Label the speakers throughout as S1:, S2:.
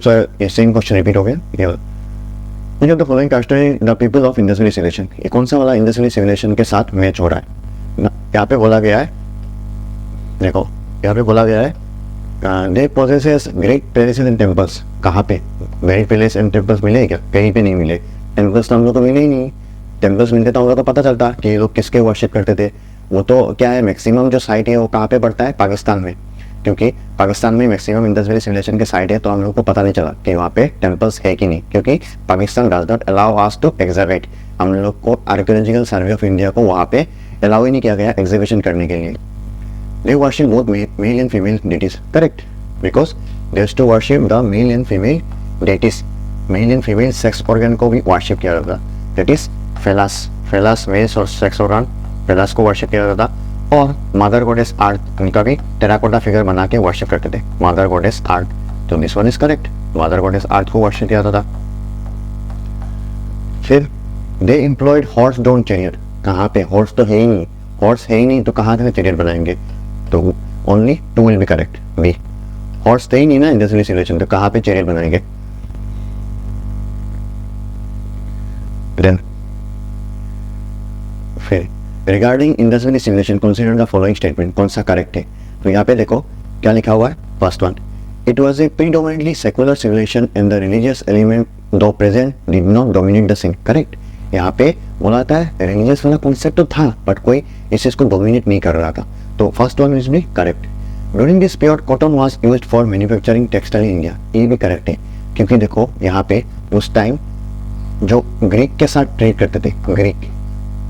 S1: Sir ये same question repeat हो गया केवल। मुझे तो फॉलोइंग कास्ट है the people of Indus valley civilisation, ये कौन सा वाला इंडस वैली सिविलाइजेशन के साथ मैच हो रहा है ना। यहाँ पे बोला गया है, देखो यहाँ पे बोला गया है they possesses great palaces and temples. कहाँ पे ग्रेट पैलेस एंड टेम्पल्स मिले क्या? कहीं पे नहीं मिले। टेम्पल्स तो हम लोग को मिले ही नहीं। टेम्पल्स मिलते तो हम लोग को पता चलता कि ये लोग किसके वर्शिप करते थे। वो तो क्या है, मैक्सिमम जो साइट है वो कहाँ पे पड़ता है, पाकिस्तान में, क्योंकि पाकिस्तान में मैक्सिमम इंडस वैली सिविलाइजेशन के साइट है। तो हम लोग को पता नहीं चला कि वहाँ पे टेम्पल्स है कि नहीं, क्योंकि Pakistan does not allow us to exhibit. हम लोग को आर्कियोलॉजिकल सर्वे ऑफ इंडिया को वहाँ पे अलाउ ही नहीं किया गया एग्जीबिशन करने के लिए। They worship both male and female deities. Correct. Because they used to worship the male and female deities. Male and female sex organ को भी worship किया जाता था। That is phallus. Phallus male और sex organ phallus को worship किया जाता था। और mother goddess earth उनका भी टेराकोटा फिगर बना के worship करते थे। mother goddess earth. तो this one is correct. mother goddess earth को worship किया जाता था। फिर they employed horse drawn chariot. कहाँ पे? horse तो है ही नहीं। horse है ही नहीं तो कहाँ से chariot बनाएंगे? तो ओनली 2 विल बी करेक्ट। बी हॉर्स थे ही नहीं ना इंडस वैली सिविलाइजेशन, तो कहाँ पे चैरियट बनाएंगे? देन फिर regarding Indus valley civilization consider the following statement, कौन सा करेक्ट है? तो यहाँ पे देखो क्या लिखा हुआ है। First one, it was a predominantly secular civilisation and the religious element though present did not dominate the scene. Correct. यहाँ पे बोला था रिलीजियस वाला कॉन्सेप्ट तो था बट कोई इस चीज को डोमिनेट नहीं कर रहा था। तो फर्स्ट वन इज भी correct. During this period cotton was used for manufacturing textile in India, ये भी करेक्ट है, क्योंकि देखो यहाँ पे उस टाइम जो ग्रीक के साथ ट्रेड करते थे,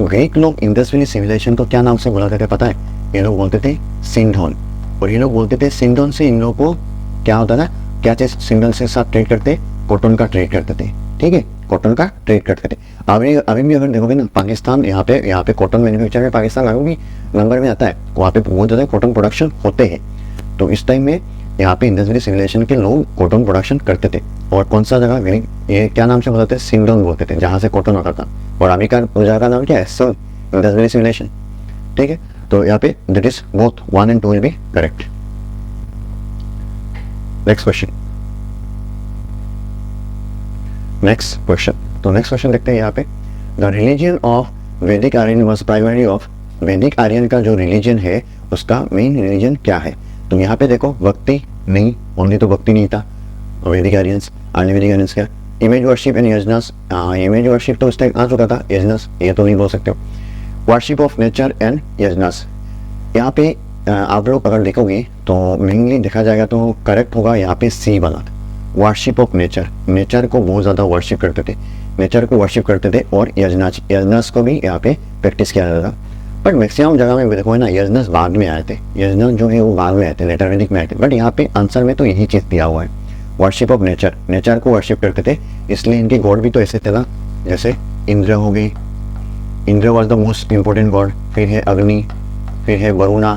S1: ग्रीक लोग इंडस वैली सिविलाइजेशन को क्या नाम से बुलाते थे पता है? ये लोग बोलते थे सिंधोन। और ये लोग बोलते थे सिंधोन से इन लोगों को क्या होता था, क्या चीज सिंधोन से साथ ट्रेड करते? कॉटन का ट्रेड करते थे। ठीक है, कॉटन का ट्रेड करते थे। अभी भी अगर देखोगे ना पाकिस्तान, यहाँ पे कॉटन मैन्युफैक्चर में पाकिस्तान अभी भी नंबर में आता है। वहाँ पे बहुत ज़्यादा कॉटन प्रोडक्शन होते हैं। तो इस टाइम में यहाँ पे इंडस वैली सिविलाइजेशन के लोग कॉटन प्रोडक्शन करते थे। और कौन सा जगह, ये क्या नाम से बोलते थे? सिंधोन बोलते थे, जहाँ से कॉटन होता था। और अभी का जगह का नाम क्या है? Indus valley civilization. ठीक है, तो यहाँ पे that is both 1 and 2 will be correct. Next question. तो नेक्स्ट क्वेश्चन देखते हैं यहाँ पे। द रिलीजन ऑफ वैदिक आर्यन वॉज प्राइमरी ऑफ। वैदिक आर्यन का जो रिलीजन है उसका मेन रिलीजन क्या है? तो यहाँ पे देखो भक्ति नहीं, ओनली तो भक्ति नहीं था वैदिक आर्यंस। वैदिक आर्यंस क्या? इमेज वर्शिप एंड यजनस। इमेज वर्शिप तो उस टाइम आ चुका था, यजनस ये तो नहीं बोल सकते हो। वर्शिप ऑफ नेचर एंड यजनस। यहाँ पे आप लोग अगर देखोगे तो मेनली देखा जाएगा तो करेक्ट होगा यहाँ पे सी वाला, वर्शिप ऑफ नेचर। नेचर को बहुत ज़्यादा वर्शिप करते थे, नेचर को वर्शिप करते थे। और यजनस को भी यहाँ पे प्रैक्टिस किया जाता था। बट मैक्सिमम जगह में देखो ना यजनस बाद में आए थे, यजनस जो है वो बाद में आए थे, लेटर वैदिक में आए थे। बट यहाँ पे आंसर में तो यही चीज़ दिया हुआ है, वर्शिप ऑफ नेचर। नेचर को वर्शिप करते थे, इसलिए इनके गॉड भी तो ऐसे थे ना, जैसे इंद्र हो गई, Indra was the most important God. फिर है अग्नि, फिर है वरुणा,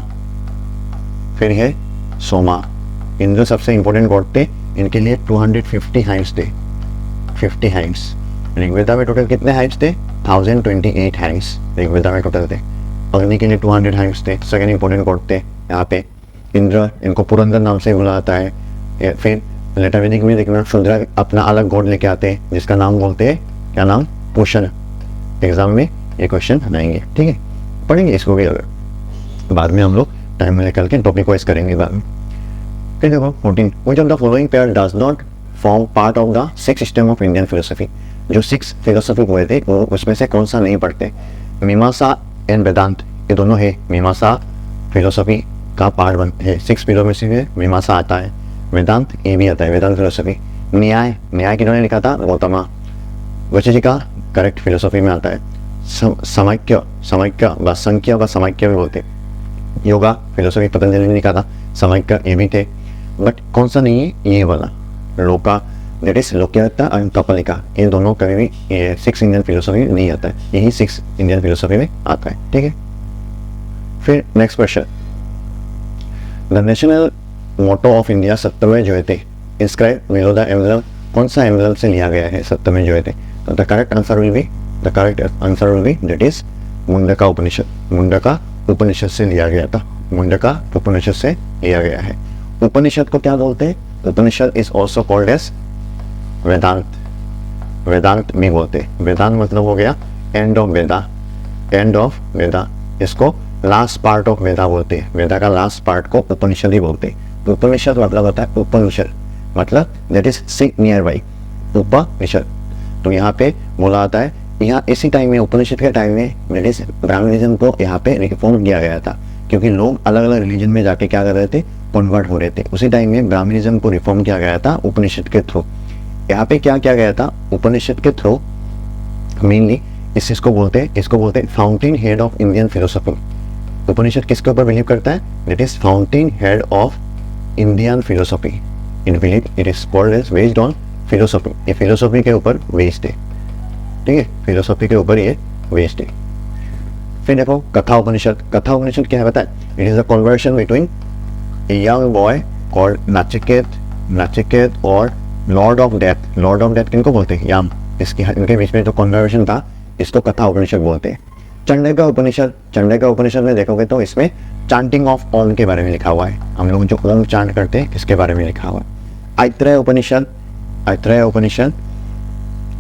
S1: फिर है सोमा। इंद्र सबसे इंपॉर्टेंट गॉड थे, इनके लिए 250 हाइम्स थे, 50 हाइम्स। ऋग्वेदा में टोटल कितने हाइम्स थे? 1028 हाइम्स ऋग्वेदा में टोटल थे। अग्नि के लिए 200 हाइम्स थे, सेकेंड इंपॉर्टेंट गॉड थे यहाँ पे। इंद्र, इनको पुरंदर नाम से बुलाया जाता है। फिर लेटर वैदिक में देखना शूद्र अपना अलग गॉड लेके आते हैं जिसका नाम बोलते हैं, क्या नाम? पुष्कर। एग्जाम में ये क्वेश्चन बनाएंगे, ठीक है, पढ़ेंगे इसको भी अगर बाद में हम लोग टाइम में निकल के टॉपिक वाइज करेंगे बाद में। फिर देखो 14, which of the following pair does not form part of the 6 system of Indian philosophy. जो 6 फिलोसफी हुए थे वो उसमें से कौन सा नहीं पढ़ते? मीमांसा एंड वेदांत, ये दोनों है मीमांसा फिलोसफी का पार्ट बनते हैं। 6 पिलर में से मीमांसा आता है, वेदांत ये भी आता है, वेदांत फिलोसफी। न्याय, न्याय किन्होंने लिखा था? गौतमा। वशिष्ठ का करेक्ट फिलोसफी में आता है। समाख्य, समाख्य व संख्या व समाख्य भी बोलते। योगा फिलोसफी पतंजलि ने लिखा था, समाख्य ये भी थे। बट कौन सा नहीं है? ये वाला लोका, दैट इज लोक्यता एंड कपालिका। ये दोनों कभी भी ये 6 इंडियन फिलोसफी नहीं आता है, यही 6 इंडियन फिलोसफी में आता है, ठीक है। फिर next question, the national motto of India 70वें जो थे इंस्क्राइब बिलो द एम्बलम, कौन सा एम्बलम से लिया गया है 70वें जो थे? तो the correct answer will be that is Mundaka Upanishad. Mundaka Upanishad से लिया गया था, मुंडका उपनिषद से लिया गया है। उपनिषद को क्या बोलते हैं? Upanishad is also called as Vedanta, Vedanta भी बोलते हैं। वेदांत मतलब हो गया end of Veda, end of Veda. इसको लास्ट पार्ट ऑफ वेदा बोलते हैं। वेदा का लास्ट पार्ट को उपनिषद ही बोलते हैं। उपनिषद मतलब होता है उपनिषद, मतलब that is sit near by, Upanishad. तो यहाँ पे बोला आता है, यहाँ इसी टाइम में उपनिषद के टाइम में दैट इज ब्राह्मणिज्म को यहाँ पे रिफॉर्म किया गया था, क्योंकि लोग अलग अलग रिलीजन में जाके क्या कर रहे थे, कन्वर्ट हो रहे थे। उसी टाइम में ब्राह्मणिज्म को रिफॉर्म किया गया था उपनिषद के थ्रू। यहाँ पे क्या किया गया था उपनिषद के थ्रू, मेनली इस चीज को बोलते हैं, इसको बोलते हैं fountain head of Indian philosophy. Upanishad किसके ऊपर बिलीव करता है, that is fountain head of Indian philosophy. In believe it is called as based on philosophy. ये फिलोसफी के ऊपर बेस्ड है, ठीक है, फिलोसफी के ऊपर ये बेस्ड है। फिर देखो कथा उपनिषद। कथा उपनिषद क्या है बताए, it is a conversation between a young boy called Nachiketa, Nachiketa और lord of death. Lord of death किनको बोलते हैं, याम। इसकी इनके बीच में जो कन्वर्सेशन था इसको कथा उपनिषद बोलते हैं। चंडका उपनिषद, चंडका उपनिषद में देखोगे तो इसमें चांटिंग ऑफ ओम के बारे में लिखा हुआ है। हम लोग जो ओम चांट करते हैं इसके बारे में लिखा हुआ है। आइत्रेय उपनिषद, आइत्रेय उपनिषद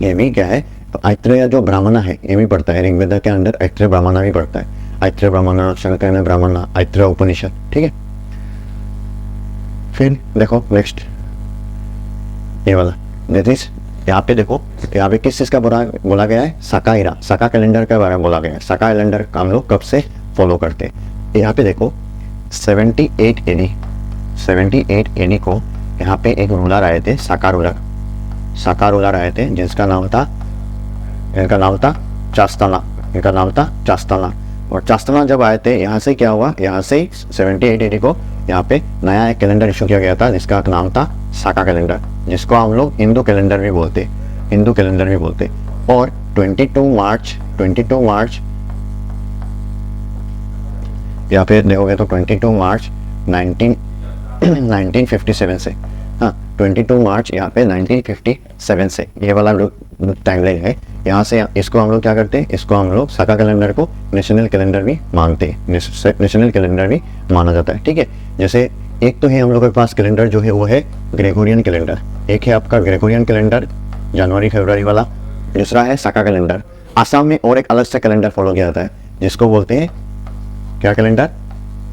S1: ये भी क्या है, तो आइत्रेय जो ब्राह्मण है ये भी पढ़ता है, ऋग्वेद के अंदर आइत्रेय ब्राह्मण भी पढ़ता है। आइत्रेय ब्राह्मण, शंकर ब्राह्मण, आइत्रेय उपनिषद, ठीक है। फिर देखो नेक्स्ट ये वाला, दैट इज यहाँ पे देखो, यहाँ पे किस चीज का बोला गया है, सका इरा, सका कैलेंडर के बारे में बोला गया है। सका कैलेंडर हम लोग कब से फॉलो करते हैं। यहाँ पे देखो 78 AD, 78 AD को यहाँ पे एक रूलर आए थे, सका रूलर, सका रूलर आए थे जिसका नाम था, इनका नाम था चास्तला, इनका नाम था चास्तला। और चास्तला जब आए थे यहाँ से क्या हुआ, यहाँ से 78 AD को यहाँ पे नया एक कैलेंडर इशू किया गया था जिसका नाम था साका कैलेंडर, जिसको हम लोग हिंदू कैलेंडर भी बोलते, हिंदू कैलेंडर भी बोलते। और 22 मार्च या फिर देखोगे तो 22 मार्च 1957 से, हाँ 22 मार्च यहाँ पे 1957 से ये वाला टाइमलाइन है। यहाँ से इसको हम लोग क्या करते हैं, इसको हम लोग साका कैलेंडर को नेशनल कैलेंडर भी मानते हैं, नेशनल कैलेंडर भी माना जाता है, ठीक है। जैसे एक तो है हम लोग के पास कैलेंडर जो है वो है ग्रेगोरियन कैलेंडर, एक है आपका ग्रेगोरियन कैलेंडर जनवरी फरवरी वाला, दूसरा है साका कैलेंडर। आसाम में और एक अलग से कैलेंडर फॉलो किया जाता है जिसको बोलते हैं क्या कैलेंडर,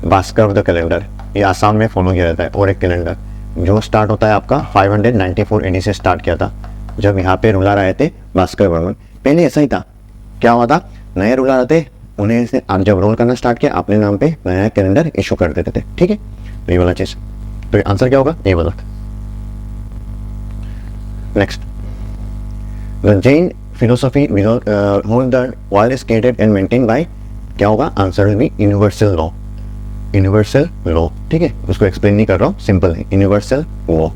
S1: भास्कर द कैलेंडर। ये आसाम में फॉलो किया जाता है। और एक कैलेंडर जो स्टार्ट होता है आपका 594 AD से स्टार्ट किया था, जब यहाँ पे रूलर आए थे भास्कर वर्मन। पहले ऐसा ही था, क्या हुआ था, नए रूलर आते उन्हें से जब रोल करना स्टार्ट किया अपने नाम पे नया कैलेंडर इशू कर देते थे, ठीक है। तो ये वाला चीज, तो ये आंसर क्या होगा, ये वाला। Next, the Jain philosophy hold the world is created and maintained by, क्या होगा, answer will B universal law, universal law, ठीक है। उसको एक्सप्लेन नहीं कर रहा हूँ, सिंपल है, यूनिवर्सल लॉ।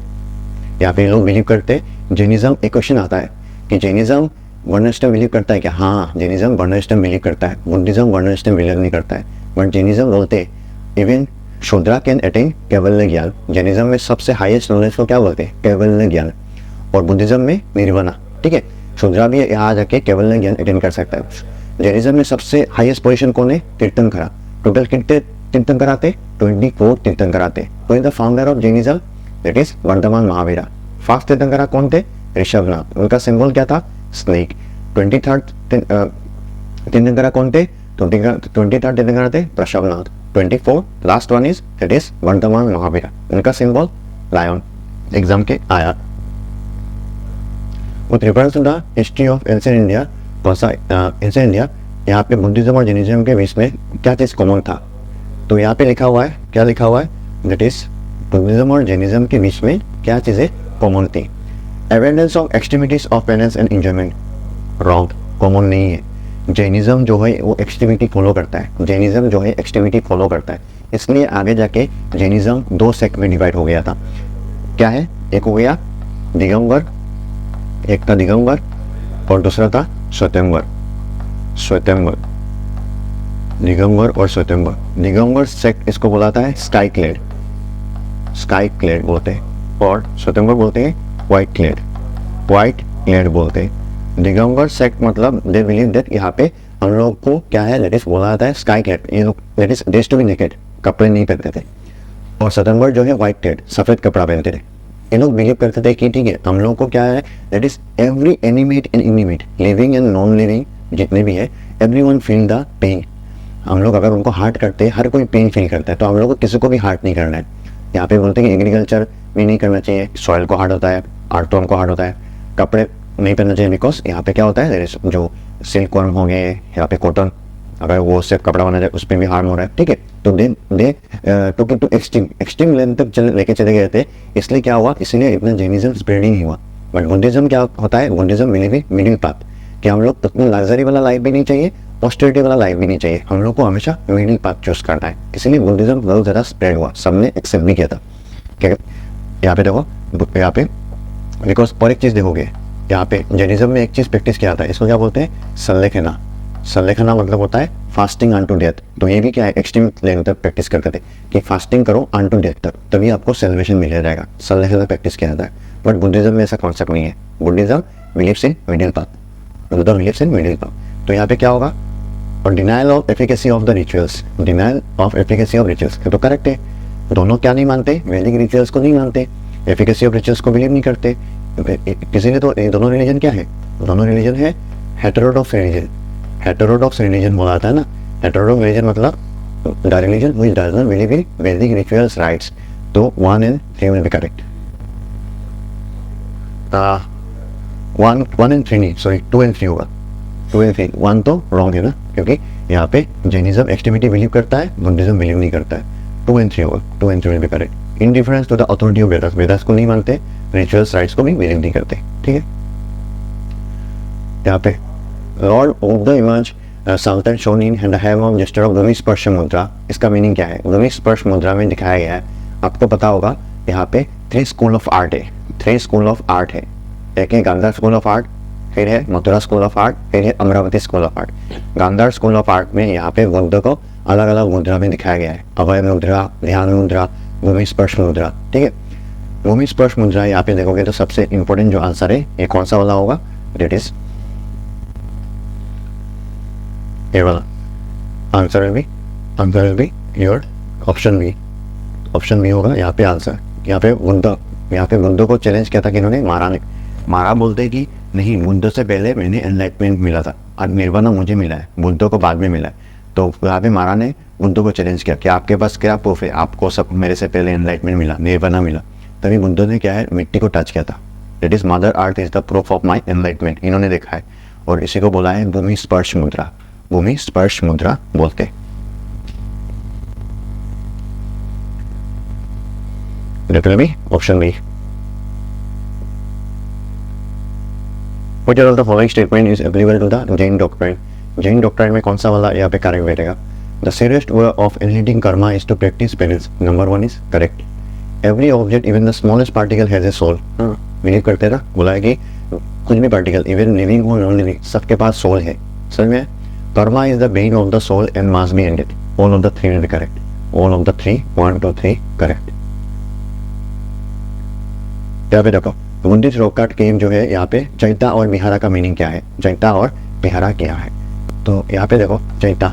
S1: यहाँ पे लोग बिलीव करते हैं, जैनिज्म, एक क्वेश्चन आता है कि जैनिज्म वर्ण सिस्टम बिलीव करता है क्या, हाँ जैनिज्म वर्ण सिस्टम बिलीव करता है, बुद्धिज्म वर्ण सिस्टम बिलीव नहीं करता है। बट जैनिज्म बोलते हैं इवन शूद्रा कैन अटेन कैवल्य ज्ञान। जैनिज्म में सबसे हाईएस्ट नॉलेज को क्या बोलते हैं, कैवल्य ज्ञान। और बुद्धिज्म में निर्वाणा, ठीक है। शूद्रा भी यहाँ जाके कैवल्य ज्ञान अटेन कर सकता है। जैनिज्म में सबसे हाईएस्ट पोजीशन कौन है, तीर्थंकरा। टोटल कितने तीर्थंकर आते, 24 तीर्थंकर आते। तो the founder of Jainism that is Vardhaman Mahavira. First tirthankara कौन थे, ऋषभनाथ, उनका सिंबल क्या था, स्नेक। 23rd तीर्थंकरा कौन थे, 23rd तीर्थंकरा थे Rishabhanatha. 24 last one is that is Vardhaman Mahavira, उनका सिंबल लायन। एग्जाम के आया। With reference to the history of ancient India, ancient India, यहाँ पे बुद्धिज्म और जैनिज्म के बीच में क्या चीज कॉमन था, तो यहाँ पे लिखा हुआ है, क्या लिखा हुआ है, दैट इज बुद्धिज्म और जैनिज्म के बीच में क्या चीजें कॉमन थी। Evidence of extremities of penance and enjoyment, wrong, common नहीं है। जैनिज्म जो है वो एक्सट्रीमिटी फॉलो करता है, जैनिज्म जो है एक्सट्रीमिटी फॉलो करता है, इसलिए आगे जाके जैनिज्म 2 सेक्ट में डिवाइड हो गया था। क्या है, एक हो गया दिगंबर, एक था दिगंबर और दूसरा था श्वेतांबर। श्वेतांबर, दिगंबर और श्वेतांबर। दिगंबर सेक्ट इसको बुलाता है स्काई क्लेड, स्काई क्लेड बोलते हैं, और श्वेतांबर बोलते हैं व्हाइट क्लेड, व्हाइट क्लेड बोलते हैं। दिगंबर सेक्ट मतलब दे बिलीव दैट यहाँ पे हम लोग को क्या है, दैट इज बोला जाता है स्काई क्लेड, ये लोग that is to be naked, कपड़े नहीं पहनते थे। और श्वेतांबर जो है व्हाइट क्लेड, सफेद कपड़ा पहनते थे, ये लोग बिलीव करते थे कि ठीक है हम लोगों को क्या है, that is every animate and inanimate, living and non living जितने भी है, एवरीवन फील द पेन। हम लोग अगर उनको हार्ट करते हैं, हर कोई पेन फील करता है, तो हम लोग को किसी को भी हार्ट नहीं करना है। यहाँ पे बोलते हैं कि एग्रीकल्चर भी नहीं करना चाहिए, सॉइल को हार्ट होता है, आर्ट तो हमको हार्ट होता है, कपड़े नहीं पहनना चाहिए बिकॉज यहाँ पे क्या होता है, जो सिल्क वर्म हो गए, यहाँ पे कॉटन, अगर वो उससे कपड़ा बना जाए उस पर भी हार्म हो रहा है, ठीक है। तो they took it to extreme length तक लेके चले गए थे, इसलिए क्या हुआ, इसलिए इतना जैनिज्म स्प्रेड ही नहीं हुआ। बट बुद्धिज्म क्या होता है, Buddhism believe in middle path, कि हम लोग उतना लग्जरी वाला लाइफ भी नहीं चाहिए, ऑस्टेरिटी वाला लाइफ भी नहीं चाहिए, हम लोग को हमेशा मिडिल पाथ चूज करना है। इसलिए बुद्धिज्म बहुत ज़्यादा स्प्रेड हुआ, सबने एक्सेप्ट भी किया था। क्या यहाँ पे देखो, यहाँ पे बिकॉज और एक चीज़ देखोगे, यहाँ पे जैनिज्म में एक चीज़ प्रैक्टिस किया था, इसको क्या बोलते हैं, सल्लेखना। सल्लेखना मतलब होता है फास्टिंग अन टू डेथ। तो ये भी क्या है, एक्सट्रीम लेवल तक प्रैक्टिस करते थे कि फास्टिंग करो अन टू डेथ तक, तभी आपको सेल्वेशन मिल जाएगा। सल्लेखना प्रैक्टिस किया जाता है। बट बुद्धिज्म में ऐसा कॉन्सेप्ट नहीं है। Buddhism believes in middle path, Buddhism believes in middle path. तो यहाँ पे क्या होगा, और denial of efficacy of the rituals, denial of efficacy of rituals, तो करेक्ट है। दोनों क्या नहीं मानते, वैदिक रिचुअल्स को नहीं मानते, एफिकेसी ऑफ रिचुअल्स को बिलीव नहीं करते। किसी ने तो दोनों रिलीजन क्या है, दोनों रिलीजन है हेटेरोडॉक्स रिलीजन। हेटेरोडॉक्स रिलीजन बोला था ना, हेटेरोडॉक्स रिलीजन मतलब the religion which does not believe in वैदिक रिचुअल्स राइट्स। तो 1 and 3 will be correct. 1 and 3 नहीं, सॉरी 2 and 3 होगा। 2 and 3, 1 तो रॉन्ग है ना, क्योंकि यहाँ पे जैनिज्म एक्सट्रीमिटी बिलीव करता है, बुद्धिज्म बिलीव नहीं करता है। 2 and 3 होगा, 2 and 3 will be correct. In difference to the authority of Vedas, Vedas को नहीं मानते, रिचुअल्स राइट्स को भी बिलीव नहीं करते, ठीक है। यहाँ पे लॉर्ड ऑफ द इमेज साल्टन shown in hand have of gesture of भूमि स्पर्श मुद्रा, इसका मीनिंग क्या है, भूमि स्पर्श मुद्रा में दिखाया गया है, आपको पता होगा यहाँ पे 3 स्कूल ऑफ आर्ट है, 3 स्कूल ऑफ आर्ट है। एक है गांधार स्कूल ऑफ आर्ट, फिर है मथुरा स्कूल ऑफ आर्ट, फिर है Amaravati school of art. Gandhara school of art में यहाँ पे बुद्ध को अलग अलग मुद्रा में दिखाया गया है, अभय मुद्रा, ध्यान मुद्रा, भूमि स्पर्श मुद्रा, ठीक है। भूमि स्पर्श मुद्रा यहाँ पे देखोगे तो सबसे इंपॉर्टेंट जो आंसर है ये कौन सा वाला होगा, डेट इज ये वाला answer will be your option B, option B होगा यहाँ पे आंसर। यहाँ पे बुद्ध को चैलेंज किया था कि इन्होंने मारा बोलते कि नहीं, बुद्ध से पहले मैंने एनलाइटमेंट मिला था और निर्वाणा मुझे मिला है, बुद्ध को बाद में मिला है। तो यहाँ पे मारा ने बुद्ध को चैलेंज किया कि आपके पास क्या प्रूफ है, आपको सब मेरे से पहले एनलाइटमेंट मिला, निर्वाणा मिला। तभी बुद्ध ने क्या है, मिट्टी को टच किया था, that is mother earth is the proof of my enlightenment, इन्होंने देखा है। और इसी को बोला है भूमि स्पर्श मुद्रा, भूमि स्पर्श मुद्रा बोलते। Option B. Which of the following statement is applicable to the Jain doctrine? Jain doctrine में कौन सा वाला यहाँ पे करेक्ट बैठेगा? The serious way of eliminating karma is to practice penance. Number 1 is correct. Every object, even the smallest particle, has a soul. Believe करते ना, बोला है कि कुछ भी पार्टिकल, इवन लिविंग हो नॉन लिविंग, सबके पास सोल है। समझ में? Karma is the bane of the soul and must be ended. All of the 3 will be correct. All of the 3, 1, 2, 3 correct. यहाँ पे देखो, बुद्धिस्ट रॉक कार्ड गेम जो है, यहाँ पे चैता और बिहारा का मीनिंग क्या है, चैता और बिहारा क्या है। तो यहाँ पे देखो, चैता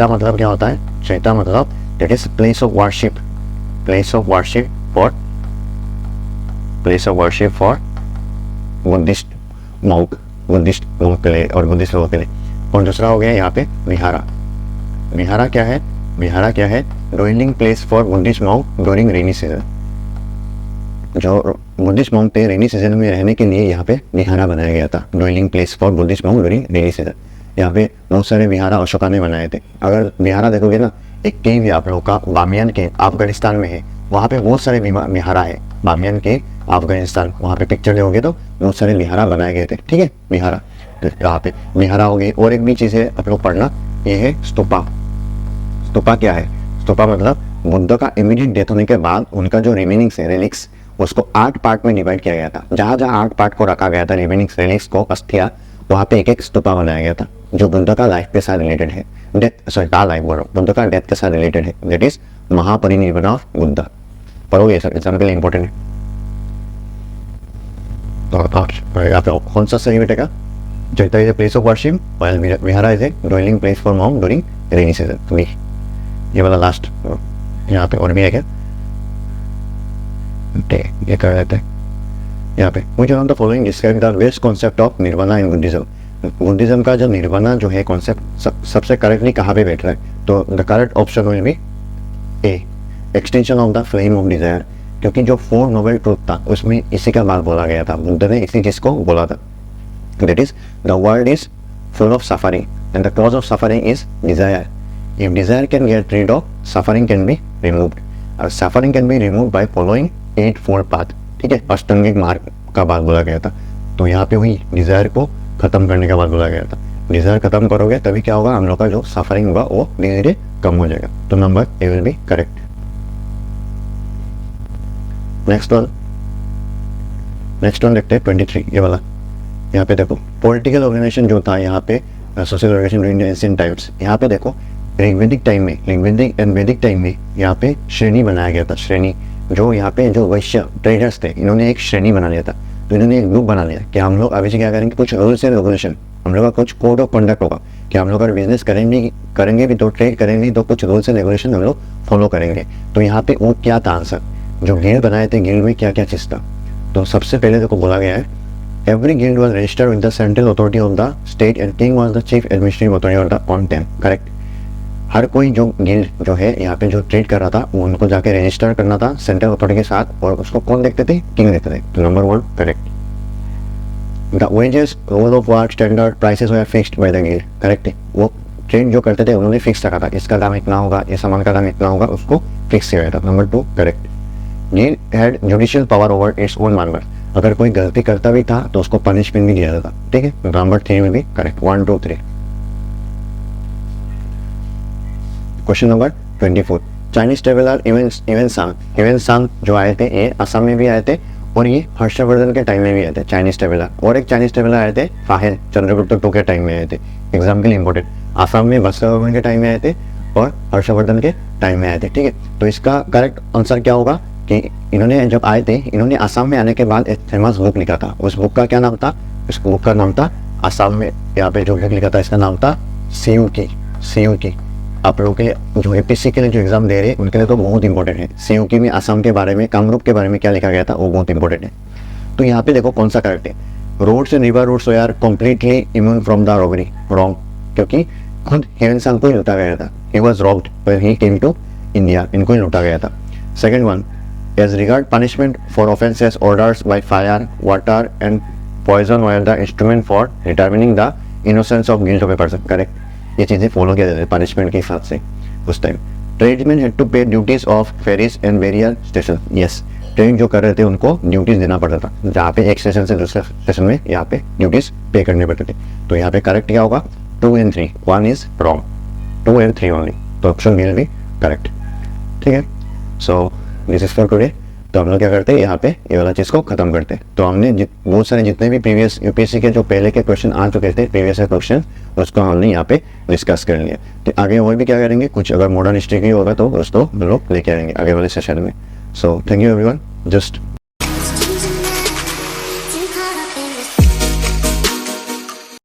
S1: मतलब क्या होता है, चैता मतलब that is place of worship, place of worship for Buddhist monk के लिए और बुद्धिस्ट लोगों के लिए। और दूसरा हो गया यहाँ पे विहारा। विहारा क्या है, dwelling place for Buddhist monk during rainy season. जो बुद्धिस्ट मॉन्क थे रेनी सीजन में रहने के लिए यहाँ पे विहारा बनाया गया था, dwelling place for Buddhist monk during rainy season. यहाँ पे बहुत सारे विहारा अशोका ने बनाए थे। अगर विहारा देखोगे ना, एक केव है आप लोगों का, बामियान केव अफगानिस्तान में है, वहाँ पे बहुत सारे विहारा है, बामियान केव अफगानिस्तान, वहाँ पे पिक्चर देखोगे तो बहुत सारे विहारा बनाए गए थे, ठीक है। विहारा, यहाँ पे विहारा हो गई। और एक भी चीज़ है आप लोग पढ़ना, ये है स्तूपा। स्तूपा क्या है, स्तूपा मतलब बुद्ध का इमीडिएट डेथ होने के बाद उनका जो रिमेनिंग्स है, रेलिक्स, उसको 8 पार्ट में डिवाइड किया गया था। जहाँ 8 पार्ट को रखा गया था, रिमेनिंग्स रेलिक्स को, अस्थिया, वहाँ पे एक स्तूपा बनाया गया था जो बुद्ध का लाइफ के साथ रिलेटेड है, बुद्ध का डेथ के साथ रिलेटेड है, that is Mahaparinirvan of Buddha. पढ़ोगे सर, एग्जाम्पल इंपॉर्टेंट है। तो यहाँ पे कौन सा सही बेटेगा, chaitya is a place of worship, while vihara is a dwelling place for monk during rainy season. तो ये वाला लास्ट यहाँ पे और भी है क्या, डे, ये कर देते हैं यहाँ पे। मुझे on the following describe the best concept of nirvana in Buddhism. Buddhism का जो निर्वाणा जो है कॉन्सेप्ट सबसे करेक्टली कहाँ पे बैठ रहा है, तो the correct option will be A, extension of the flame of desire. क्योंकि जो 4 नोबल ट्रूथ था उसमें इसी का बात बोला गया था, बुद्ध ने इसी चीज को बोला था, that is the world is full of suffering and the cause of suffering is desire. If desire can get rid of, suffering can be removed, और suffering can be removed by following 8 4 path. ठीक है, अष्टांगिक मार्ग का बात बोला गया था। तो यहाँ पे वही डिजायर को खत्म करने का बात बोला गया था। डिजायर खत्म करोगे तभी क्या होगा, हम लोग का जो सफरिंग होगा वो धीरे धीरे कम हो जाएगा। तो number A will be correct. Next one देखते हैं 23, ये वाला। यहाँ पे देखो पॉलिटिकल ऑर्गेनाइजेशन जो था यहाँ पे, social organization during the ancient times. यहाँ पे देखो ऋग्वेदिक टाइम में, ऋग्वेदिक एंड वैदिक टाइम में यहाँ पे श्रेणी बनाया गया था। श्रेणी जो यहाँ पे जो वैश्य ट्रेडर्स थे, इन्होंने एक श्रेणी बना लिया था। तो इन्होंने एक ग्रुप बना लिया कि हम लोग अभी से क्या करेंगे, कुछ रूल्स एंड रेगुलेशन, हम लोग का कुछ कोड ऑफ कंडक्ट होगा कि हम लोग अगर बिजनेस करेंगे भी तो ट्रेड करेंगे तो कुछ रूल्स एंड रेगुलेशन हम लोग फॉलो करेंगे। तो यहाँ पे वो क्या था आंसर, जो गिल्ड बनाए थे, गिल्ड में क्या क्या चीज़ था। तो सबसे पहले देखो बोला गया है every guild was registered with the central authority of the state and king was the chief administrative authority of the on time. Correct. हर कोई जो गिल्ड जो है यहाँ पे जो ट्रेड कर रहा था वो उनको जाके रजिस्टर करना था सेंट्रल अथॉरिटी के साथ, और उसको कौन देखते थे, किंग देखते थे। तो number 1 correct. The wages, role of work, standard prices were fixed by the guild. Correct है, वो ट्रेड जो करते थे उन्होंने फिक्स रखा था, इसका दाम इतना होगा, ये सामान का दाम इतना होगा, उसको फिक्स किया था। Number 2 correct. Guild had judicial power over its own member. अगर कोई गलती करता भी था तो उसको पनिशमेंट भी दिया जाता था। ठीक है, नंबर 3 में भी correct. 1 2 3। Question number 24, Chinese traveller even सांग जो आए थे, ये असम में भी आए थे और ये हर्षवर्धन के टाइम में भी आए थे चाइनीज ट्रेवलर। और एक चाइनीज ट्रेवलर आए थे फाहिर चंद्रगुप्त टू के टाइम में आए थे। एग्जाम के लिए इंपॉर्टेंट, असम में बसवर्धन के टाइम में आए थे और हर्षवर्धन के टाइम में आए थे। ठीक है, तो इसका करेक्ट आंसर क्या होगा कि इन्होंने जब आए थे, इन्होंने असम में आने के बाद एक फेमस बुक लिखा था। उस बुक का क्या नाम था, उस बुक का नाम था असम में यहाँ पे जो बुक लिखा था इसका नाम था सीयूकी। आप लोगों के जो एपीएससी के लिए जो एग्जाम दे रहे हैं उनके लिए तो बहुत इंपॉर्टेंट है। सीयूकी में असम के बारे में, कामरूप के बारे में क्या लिखा गया था वो बहुत इंपॉर्टेंट है। तो यहाँ पे देखो कौन सा करेक्ट है, roads and river roads are completely immune from the robbery. Wrong, क्योंकि खुद ह्यूएन सांग को ही लूटा गया था। He was robbed when he came to India, इनको ही लूटा गया था। Second one, as regard punishment for offences, orders by fire, water and poison were the instrument for determining the innocence of guilt of a person. Correct, ये चीज़ें follow किया जाता है पनिशमेंट के हिसाब से उस time. Tradesman had to pay duties of ferries and barrier station. Yes, trade जो कर रहे थे उनको ड्यूटीज देना पड़ता था, जहाँ पे एक स्टेशन से दूसरे स्टेशन में यहाँ पे ड्यूटीज पे करने पड़ते थे। तो यहाँ पे करेक्ट क्या होगा, 2 and 3, 1 is wrong, 2 and 3 only. तो option B will be correct. ठीक है, so this is for today. तो हम लोग क्या करते हैं, यहाँ पे ये वाला चीज़ को खत्म करते हैं। तो हमने बहुत सारे जितने भी प्रीवियस यूपीएससी के जो पहले के क्वेश्चन आ चुके थे, प्रीवियस क्वेश्चन, उसको हमने यहाँ पे डिस्कस कर लिया। तो आगे और भी क्या करेंगे, कुछ अगर मॉडर्न हिस्ट्री की होगा तो उसको हम लोग लेके आएंगे आगे वाले सेशन में। So thank you everyone, just